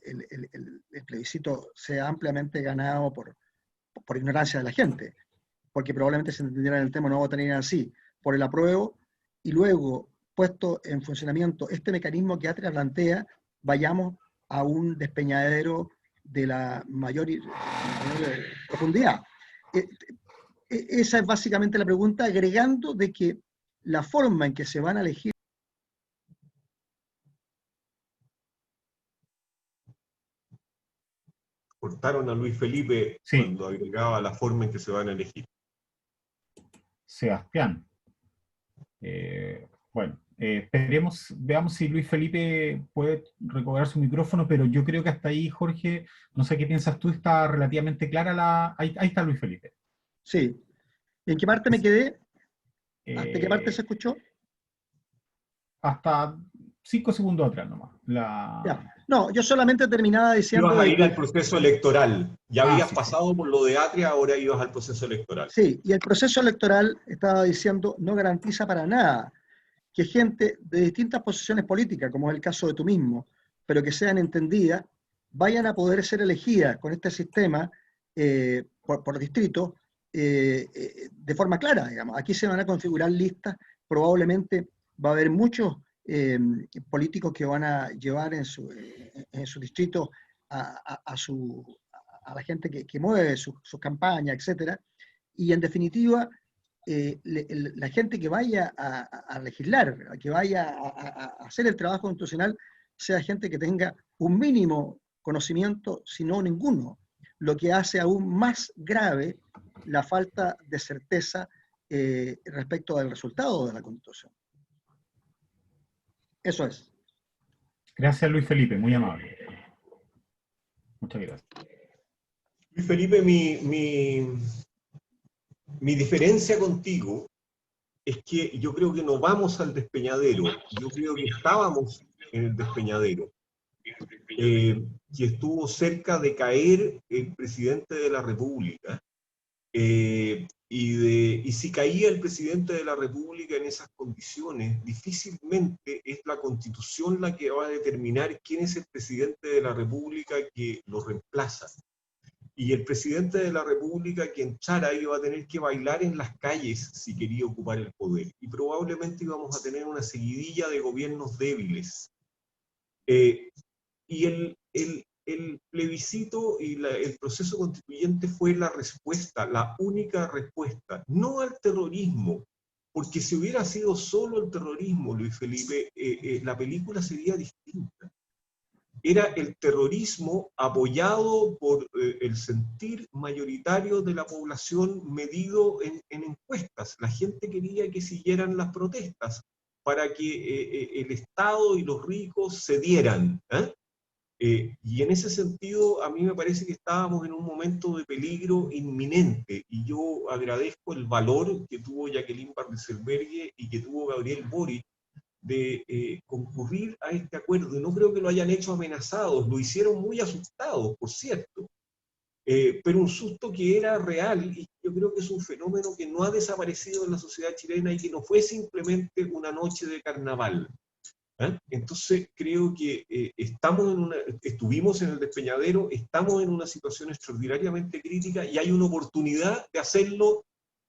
plebiscito sea ampliamente ganado por ignorancia de la gente, porque probablemente se entendieran el tema, no votarían así, por el apruebo, y luego, puesto en funcionamiento este mecanismo que Atria plantea, vayamos a un despeñadero de la mayor profundidad. Esa es básicamente la pregunta, agregando de que la forma en que se van a elegir. Cortaron a Luis Felipe Sí. cuando agregaba la forma en que se van a elegir. Sebastián. Bueno, esperemos, veamos si Luis Felipe puede recobrar su micrófono, pero yo creo que hasta ahí, Jorge, no sé qué piensas tú, está relativamente clara la... Ahí está Luis Felipe. Sí. ¿En qué parte me quedé? ¿Hasta qué parte se escuchó? Hasta 5 segundos atrás nomás. Ya. No, yo solamente terminaba diciendo... Ibas a ir al proceso electoral. Ya habías sí, pasado por lo de Atria, ahora ibas al proceso electoral. Sí, y el proceso electoral, estaba diciendo, no garantiza para nada que gente de distintas posiciones políticas, como es el caso de tú mismo, pero que sean entendidas, vayan a poder ser elegidas con este sistema por distrito de forma clara, digamos. Aquí se van a configurar listas, probablemente va a haber muchos políticos que van a llevar en su distrito a la gente que mueve sus campañas, etcétera, y en definitiva, la gente que vaya a legislar, que vaya a hacer el trabajo constitucional, sea gente que tenga un mínimo conocimiento, si no ninguno, lo que hace aún más grave la falta de certeza respecto del resultado de la Constitución. Eso es. Gracias, Luis Felipe, muy amable. Muchas gracias. Luis Felipe, mi diferencia contigo es que yo creo que no vamos al despeñadero, yo creo que estábamos en el despeñadero, que estuvo cerca de caer el presidente de la República, y si caía el presidente de la República en esas condiciones, difícilmente es la Constitución la que va a determinar quién es el presidente de la República que lo reemplaza. Y el presidente de la República que entrara iba a tener que bailar en las calles si quería ocupar el poder. Y probablemente íbamos a tener una seguidilla de gobiernos débiles. Y el plebiscito y el proceso constituyente fue la respuesta, la única respuesta, no al terrorismo, porque si hubiera sido solo el terrorismo, Luis Felipe, la película sería distinta. Era el terrorismo apoyado por el sentir mayoritario de la población medido en encuestas. La gente quería que siguieran las protestas para que el Estado y los ricos cedieran. Y en ese sentido, a mí me parece que estábamos en un momento de peligro inminente, y yo agradezco el valor que tuvo Jacqueline Van Rysselberghe y que tuvo Gabriel Boric de concurrir a este acuerdo, y no creo que lo hayan hecho amenazados, lo hicieron muy asustados, por cierto, pero un susto que era real, y yo creo que es un fenómeno que no ha desaparecido en la sociedad chilena y que no fue simplemente una noche de carnaval. Entonces creo que estuvimos en el despeñadero, estamos en una situación extraordinariamente crítica y hay una oportunidad de hacerlo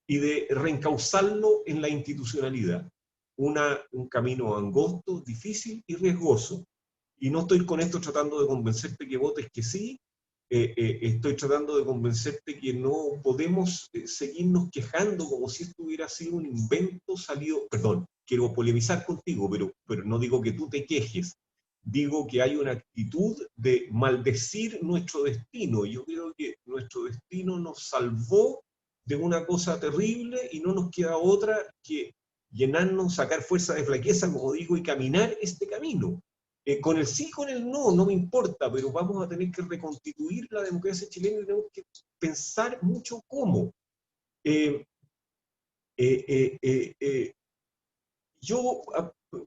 y de reencauzarlo en la institucionalidad. Un camino angosto, difícil y riesgoso. Y no estoy con esto tratando de convencerte que votes que sí, estoy tratando de convencerte que no podemos seguirnos quejando como si esto hubiera sido un invento salido, perdón, quiero polemizar contigo, pero no digo que tú te quejes, digo que hay una actitud de maldecir nuestro destino. Yo creo que nuestro destino nos salvó de una cosa terrible y no nos queda otra que llenarnos, sacar fuerza de flaqueza, como digo, y caminar este camino. Con el sí, con el no, no me importa, pero vamos a tener que reconstituir la democracia chilena y tenemos que pensar mucho cómo. Yo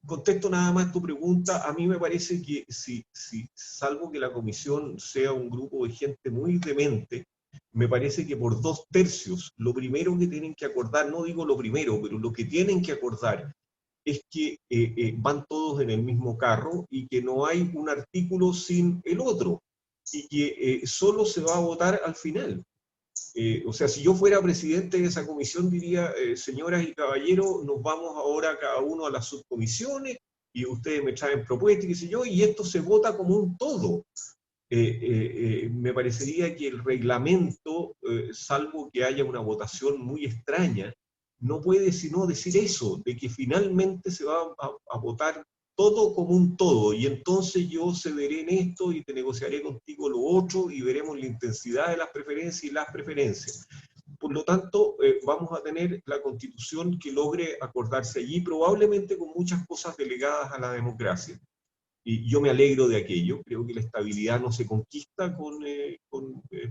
contesto nada más tu pregunta. A mí me parece que si salvo que la comisión sea un grupo de gente muy demente, me parece que por 2/3, lo primero que tienen que acordar, no digo lo primero, pero lo que tienen que acordar es que van todos en el mismo carro y que no hay un artículo sin el otro, y que solo se va a votar al final. O sea, si yo fuera presidente de esa comisión, diría, señoras y caballeros, nos vamos ahora cada uno a las subcomisiones, y ustedes me traen propuestas, y qué sé yo, y esto se vota como un todo. Me parecería que el reglamento, salvo que haya una votación muy extraña, no puede sino decir eso, de que finalmente se va a votar todo como un todo, y entonces yo cederé en esto y te negociaré contigo lo otro, y veremos la intensidad de las preferencias y las preferencias. Por lo tanto, vamos a tener la Constitución que logre acordarse allí, probablemente con muchas cosas delegadas a la democracia. Y yo me alegro de aquello. Creo que la estabilidad no se conquista con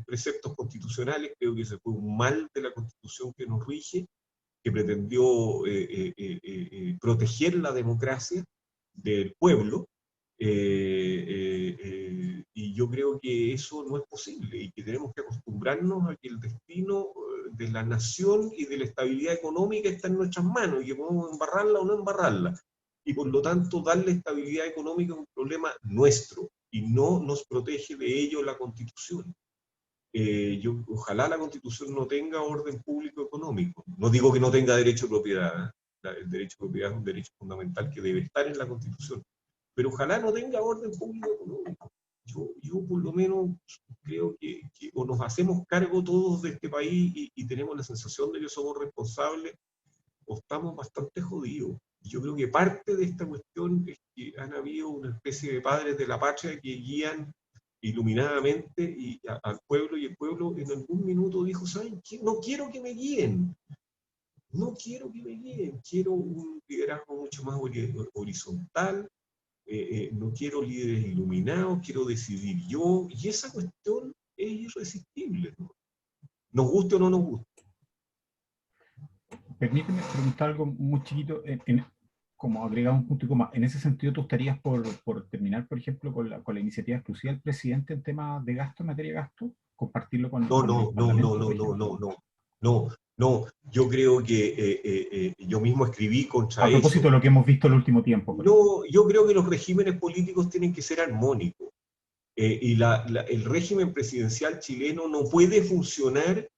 preceptos constitucionales. Creo que ese fue un mal de la Constitución que nos rige, que pretendió proteger la democracia del pueblo, y yo creo que eso no es posible, y que tenemos que acostumbrarnos a que el destino de la nación y de la estabilidad económica está en nuestras manos, y que podemos embarrarla o no embarrarla, y por lo tanto darle estabilidad económica es un problema nuestro, y no nos protege de ello la Constitución. Ojalá la Constitución no tenga orden público económico. No digo que no tenga derecho de propiedad. El derecho de propiedad es un derecho fundamental que debe estar en la Constitución. Pero ojalá no tenga orden público económico. Yo por lo menos creo que o nos hacemos cargo todos de este país y tenemos la sensación de que somos responsables, o estamos bastante jodidos. Yo creo que parte de esta cuestión es que han habido una especie de padres de la patria que guían iluminadamente al pueblo, y el pueblo en algún minuto dijo, ¿saben qué? No quiero que me guíen, no quiero que me guíen, quiero un liderazgo mucho más horizontal, no quiero líderes iluminados, quiero decidir yo, y esa cuestión es irresistible, ¿no? Nos guste o no nos guste. Permíteme preguntar algo muy chiquito, como agregar un punto y coma. En ese sentido, ¿tú estarías por terminar, por ejemplo, con la iniciativa exclusiva del presidente en temas de gasto, en materia de gasto? ¿Compartirlo con el Parlamento? No. Yo creo que yo mismo escribí contra eso. A propósito de lo que hemos visto el último tiempo. No, yo creo que los regímenes políticos tienen que ser armónicos. Y el régimen presidencial chileno no puede funcionar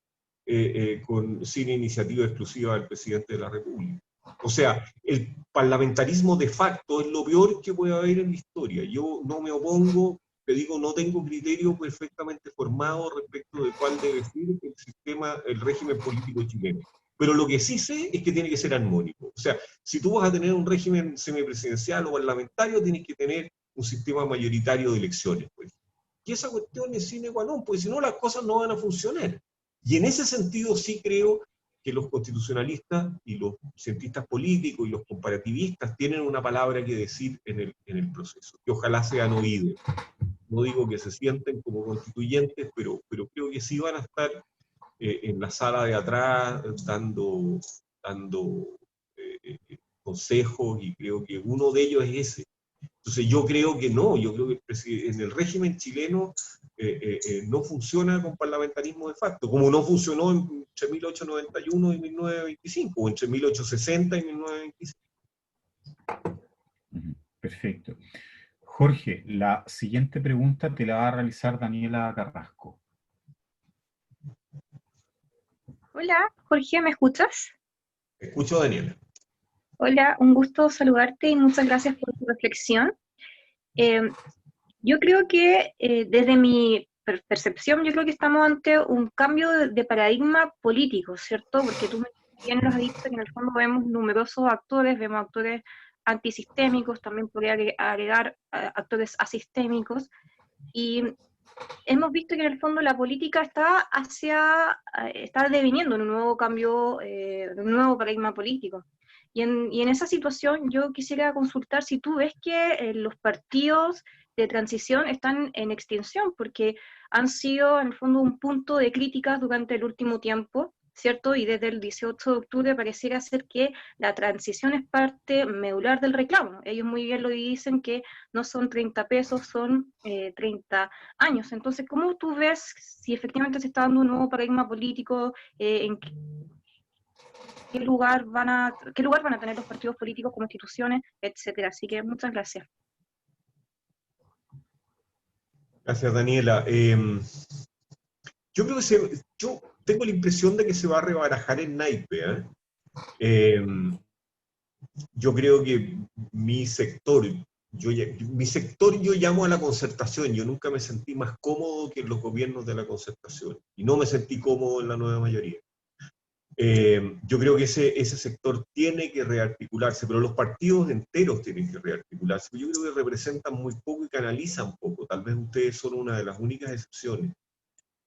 sin iniciativa exclusiva del presidente de la República. O sea, el parlamentarismo de facto es lo peor que puede haber en la historia. Yo no me opongo, te digo, no tengo criterio perfectamente formado respecto de cuál debe ser el régimen político chileno. Pero lo que sí sé es que tiene que ser armónico. O sea, si tú vas a tener un régimen semipresidencial o parlamentario, tienes que tener un sistema mayoritario de elecciones, pues. Y esa cuestión es sine qua non, porque si no las cosas no van a funcionar. Y en ese sentido sí creo que los constitucionalistas y los cientistas políticos y los comparativistas tienen una palabra que decir en el proceso, que ojalá sean oídos. No digo que se sienten como constituyentes, pero creo que sí van a estar en la sala de atrás dando consejos, y creo que uno de ellos es ese. Entonces yo creo que no, yo creo que en el régimen chileno no funciona con parlamentarismo de facto, como no funcionó entre 1891 y 1925, o entre 1860 y 1925. Perfecto. Jorge, la siguiente pregunta te la va a realizar Daniela Carrasco. Hola, Jorge, ¿me escuchas? Escucho, Daniela. Hola, un gusto saludarte y muchas gracias por tu reflexión. Yo creo que desde mi percepción, yo creo que estamos ante un cambio de paradigma político, ¿cierto? Porque tú bien nos has dicho que en el fondo vemos numerosos actores, vemos actores antisistémicos, también podría agregar actores asistémicos, y hemos visto que en el fondo la política está deviniendo en un nuevo cambio, un nuevo paradigma político. Y en esa situación yo quisiera consultar si tú ves que los partidos de transición están en extinción, porque han sido en el fondo un punto de críticas durante el último tiempo, ¿cierto? Y desde el 18 de octubre pareciera ser que la transición es parte medular del reclamo. Ellos muy bien lo dicen, que no son 30 pesos, son 30 años. Entonces, ¿cómo tú ves si efectivamente se está dando un nuevo paradigma político? ¿En qué lugar van a tener los partidos políticos como instituciones, etcétera? Así que muchas gracias. Gracias, Daniela. Yo creo que yo tengo la impresión de que se va a rebarajar el naipe, ¿eh? Yo creo que mi sector yo llamo a la concertación. Yo nunca me sentí más cómodo que en los gobiernos de la concertación, y no me sentí cómodo en la nueva mayoría. Yo creo que ese sector tiene que rearticularse, pero los partidos enteros tienen que rearticularse. Yo creo que representan muy poco y canalizan poco. Tal vez ustedes son una de las únicas excepciones.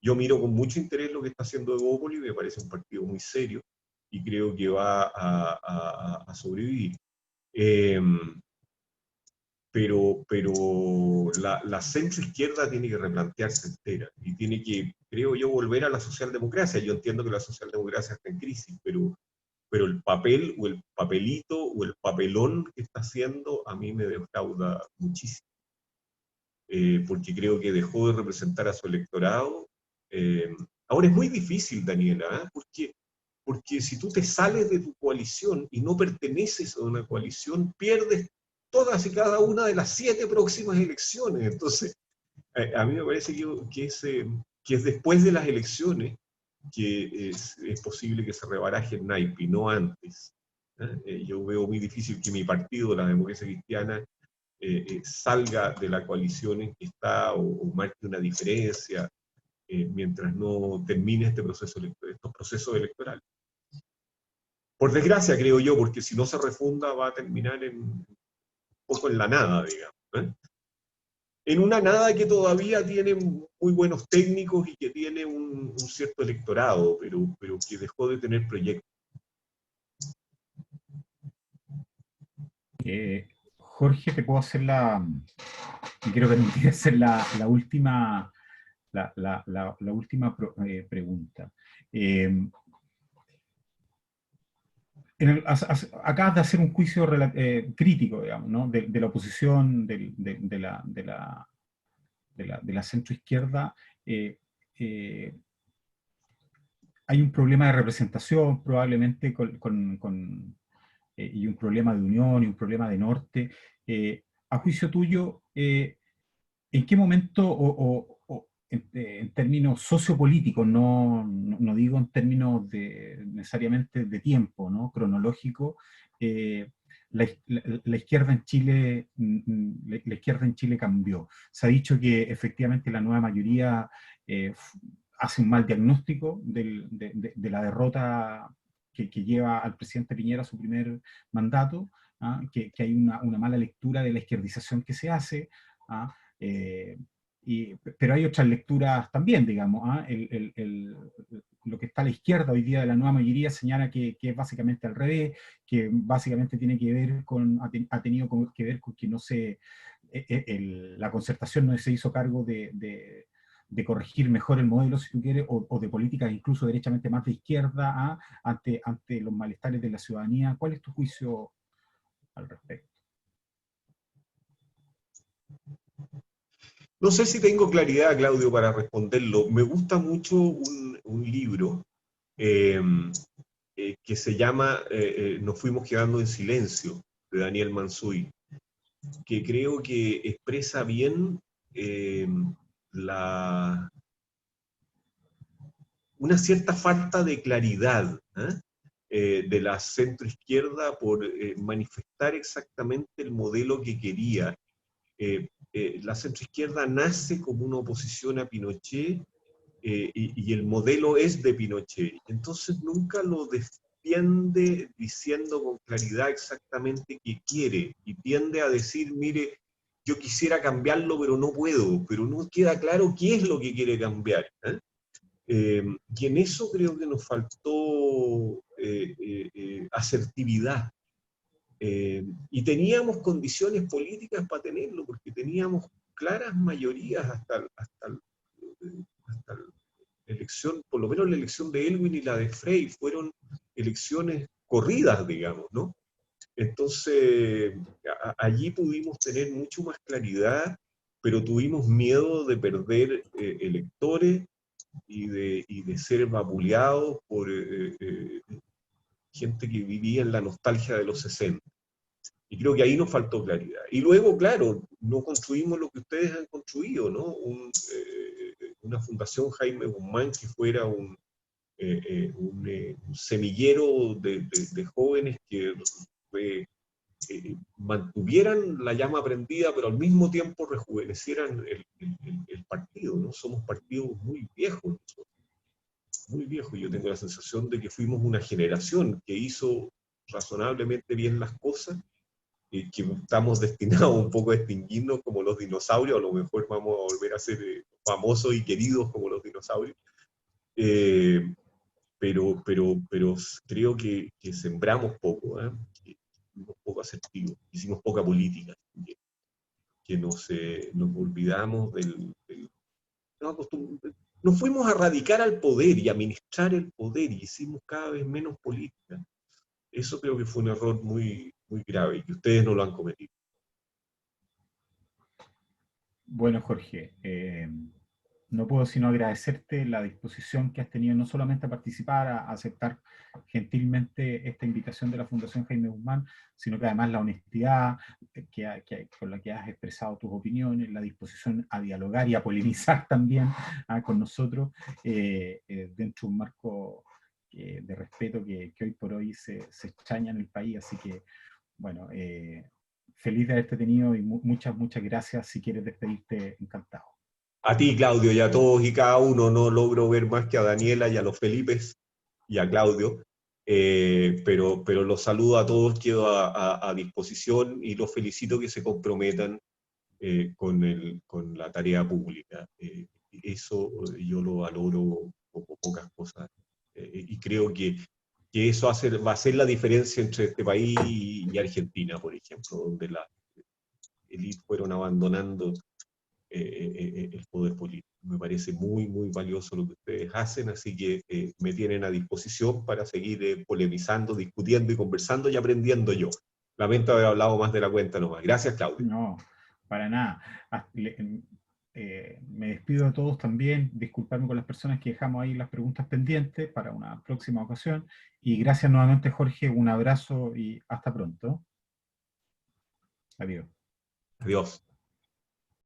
Yo miro con mucho interés lo que está haciendo Evópolis, me parece un partido muy serio y creo que va a sobrevivir. Pero la centroizquierda tiene que replantearse entera y tiene que, creo yo, volver a la socialdemocracia. Yo entiendo que la socialdemocracia está en crisis, pero el papel o el papelito o el papelón que está haciendo a mí me defrauda muchísimo, porque creo que dejó de representar a su electorado. Ahora es muy difícil, Daniela, porque si tú te sales de tu coalición y no perteneces a una coalición, pierdes todas y cada una de las 7 próximas elecciones. Entonces, a mí me parece que es después de las elecciones que es posible que se rebaraje el naipe, y no antes. Yo veo muy difícil que mi partido, la Democracia Cristiana, salga de la coalición en que está o marque una diferencia mientras no termine estos procesos electorales. Por desgracia, creo yo, porque si no se refunda va a terminar un poco en la nada, digamos. En una nada que todavía tiene muy buenos técnicos y que tiene un cierto electorado, pero que dejó de tener proyectos. Jorge, te puedo hacer me quiero permitir hacer la última pregunta. Acabas de hacer un juicio crítico, digamos, ¿no? de la oposición, de la centroizquierda. Hay un problema de representación, probablemente, y un problema de unión y un problema de norte. A juicio tuyo, ¿en qué momento, en términos sociopolíticos, no digo en términos necesariamente de tiempo, ¿no? Cronológico, la izquierda en Chile, la izquierda en Chile cambió? Se ha dicho que efectivamente la nueva mayoría hace un mal diagnóstico de la derrota que lleva al presidente Piñera a su primer mandato, que hay una mala lectura de la izquierdización que se hace, pero hay otras lecturas también, digamos. Lo que está a la izquierda hoy día de la nueva mayoría señala que es básicamente al revés, que básicamente tiene que ver ha tenido que ver con que la concertación no se hizo cargo de corregir mejor el modelo, si tú quieres, o de políticas incluso derechamente más de izquierda ante los malestares de la ciudadanía. ¿Cuál es tu juicio al respecto? No sé si tengo claridad, Claudio, para responderlo. Me gusta mucho un libro que se llama Nos fuimos quedando en silencio, de Daniel Mansuy, que creo que expresa bien una cierta falta de claridad de la centroizquierda por manifestar exactamente el modelo que quería. La centroizquierda nace como una oposición a Pinochet y el modelo es de Pinochet. Entonces nunca lo defiende diciendo con claridad exactamente qué quiere, y tiende a decir, mire, yo quisiera cambiarlo, pero no puedo, pero no queda claro qué es lo que quiere cambiar. Y en eso creo que nos faltó asertividad. Y teníamos condiciones políticas para tenerlo, porque teníamos claras mayorías hasta la elección, por lo menos la elección de Elwin y la de Frey, fueron elecciones corridas, digamos, ¿no? Entonces, allí pudimos tener mucho más claridad, pero tuvimos miedo de perder electores y de ser vapuleados por gente que vivía en la nostalgia de los 60. Y creo que ahí nos faltó claridad. Y luego, claro, no construimos lo que ustedes han construido, ¿no? Una fundación Jaime Guzmán que fuera un semillero de jóvenes que mantuvieran la llama prendida, pero al mismo tiempo rejuvenecieran el partido, ¿no? Somos partidos muy viejos nosotros, muy viejos. Yo tengo la sensación de que fuimos una generación que hizo razonablemente bien las cosas, y que estamos destinados un poco a extinguirnos como los dinosaurios, a lo mejor vamos a volver a ser famosos y queridos como los dinosaurios. Pero creo que sembramos poco, ¿eh? Fuimos poco asertivos, hicimos poca política, que nos olvidamos nos fuimos a radicar al poder y a administrar el poder, y hicimos cada vez menos política. Eso creo que fue un error muy, muy grave, y que ustedes no lo han cometido. Bueno, Jorge, no puedo sino agradecerte la disposición que has tenido no solamente a participar, a aceptar gentilmente esta invitación de la Fundación Jaime Guzmán, sino que además la honestidad con la que has expresado tus opiniones, la disposición a dialogar y a polemizar también con nosotros dentro de un marco de respeto que hoy por hoy se extraña en el país. Así que, bueno, feliz de haberte tenido y muchas gracias. Si quieres despedirte, encantado. A ti, Claudio, y a todos y cada uno. No logro ver más que a Daniela y a los Felipes y a Claudio, pero los saludo a todos, quedo a disposición, y los felicito que se comprometan con la tarea pública. Eso yo lo valoro como pocas cosas, y creo que eso va a ser la diferencia entre este país y Argentina, por ejemplo, donde las élites fueron abandonando el poder político. Me parece muy, muy valioso lo que ustedes hacen, así que me tienen a disposición para seguir polemizando, discutiendo y conversando y aprendiendo yo. Lamento haber hablado más de la cuenta nomás. Gracias, Claudio. No, para nada. Me despido de todos también, disculparme con las personas que dejamos ahí las preguntas pendientes para una próxima ocasión, y gracias nuevamente, Jorge, un abrazo y hasta pronto. Adiós. Adiós.